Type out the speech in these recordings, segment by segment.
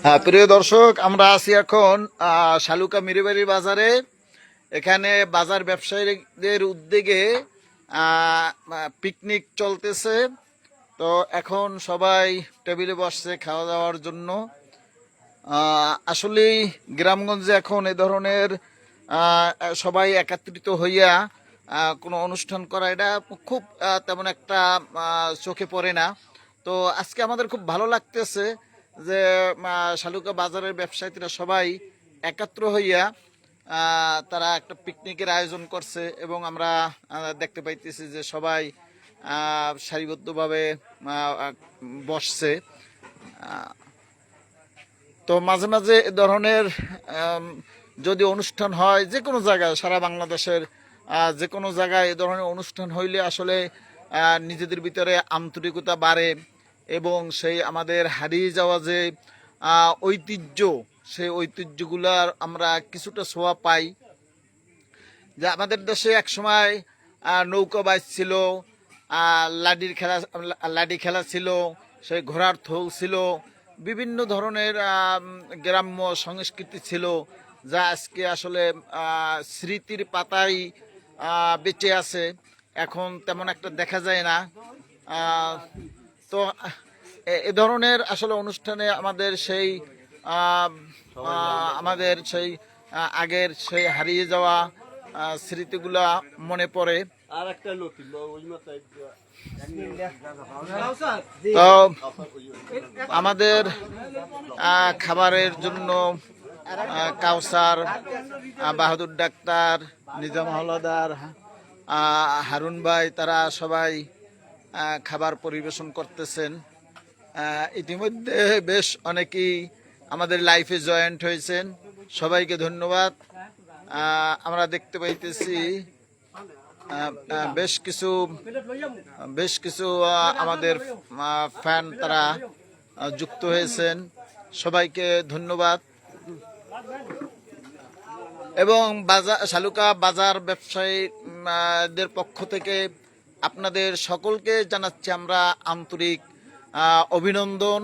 হ্যাঁ, প্রিয় দর্শক, আমরা আছি এখন শালুকা মিরিবাড়ি বাজারে। এখানে বাজার ব্যবসায়ীদের উদ্যোগে পিকনিক চলতেছে। তো এখন সবাই টেবিলে বসছে খাওয়া দাওয়ার জন্য। আসলেই গ্রামগঞ্জে এখন এ ধরনের সবাই একত্রিত হইয়া কোনো অনুষ্ঠান করা, এটা খুব তেমন একটা চোখে পড়ে না। তো আজকে আমাদের খুব ভালো লাগতেছে যে শালুকা বাজারের ব্যবসায়ীরা সবাই একত্র হইয়া তারা একটা পিকনিকের আয়োজন করছে, এবং আমরা দেখতে পাইতেছি যে সবাই সারিবদ্ধভাবে বসছে। তো মাঝে মাঝে এ ধরনের যদি অনুষ্ঠান হয় যে কোনো জায়গায়, সারা বাংলাদেশের যে কোনো জায়গায় এ ধরনের অনুষ্ঠান হইলে আসলে নিজেদের ভিতরে আন্তরিকতা বাড়ে, এবং সেই আমাদের হারিয়ে যাওয়া যে ঐতিহ্য, সেই ঐতিহ্যগুলার আমরা কিছুটা ছোঁয়া পাই। যে আমাদের দেশে একসময় নৌকাবাজ ছিল, লাডি খেলা ছিল, সেই ঘোড়ার থৌ ছিল, বিভিন্ন ধরনের গ্রাম্য সংস্কৃতি ছিল, যা আজকে আসলে স্মৃতির পাতায় বেঁচে আছে, এখন তেমন একটা দেখা যায় না। তো এ ধরনের আসলে অনুষ্ঠানে আমাদের সেই আগের সেই হারিয়ে যাওয়া স্মৃতিগুলা মনে পড়ে। তো আমাদের খাবারের জন্য কাউসার, বাহাদুর ডাক্তার, নিজাম হলদার, হারুন ভাই, তারা সবাই খাবার পরিবেশন করতেছেন। ইতিমধ্যে বেশ অনেকেই আমাদের লাইফে জয়েন্ট হয়েছেন, সবাইকে ধন্যবাদ। আমরা দেখতে পাইতেছি বেশ কিছু আমাদের ফ্যান তারা যুক্ত হয়েছেন, সবাইকে ধন্যবাদ। এবং শালুকা বাজার ব্যবসায়ীদের পক্ষ থেকে আপনাদের সকলকে জানাচ্ছি আমরা আন্তরিক অভিনন্দন,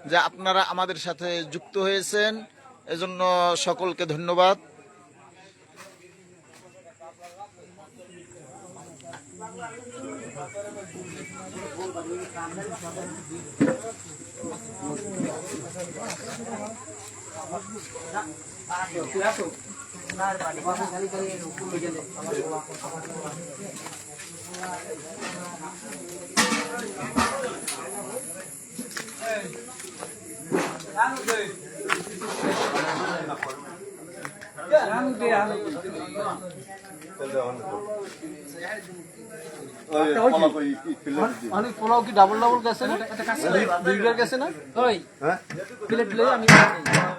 যে আপনারা আমাদের সাথে যুক্ত হয়েছেন, এজন্য সকলকে ধন্যবাদ। পোলাও কি ডাবল ডাবল গেছে না, দুইবার গেছে না? ওই প্লেট লই আমি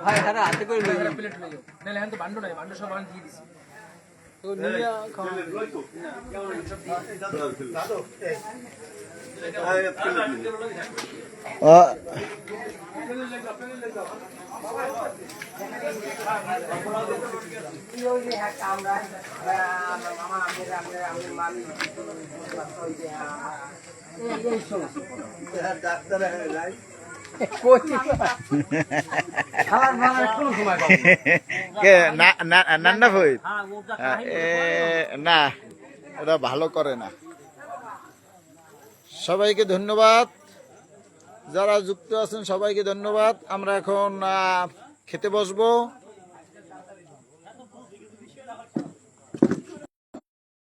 ভাই তারা হাতে করে লই প্লেট লই নালে এখন তো বান্ডো নাই, বান্ডো সব আমি দিয়ে দিছি। তো নিয়া খাওয়া না, ওরা ভালো করে না। সবাইকে ধন্যবাদ, যারা যুক্ত আছেন সবাইকে ধন্যবাদ। আমরা এখন খেতে বসবো।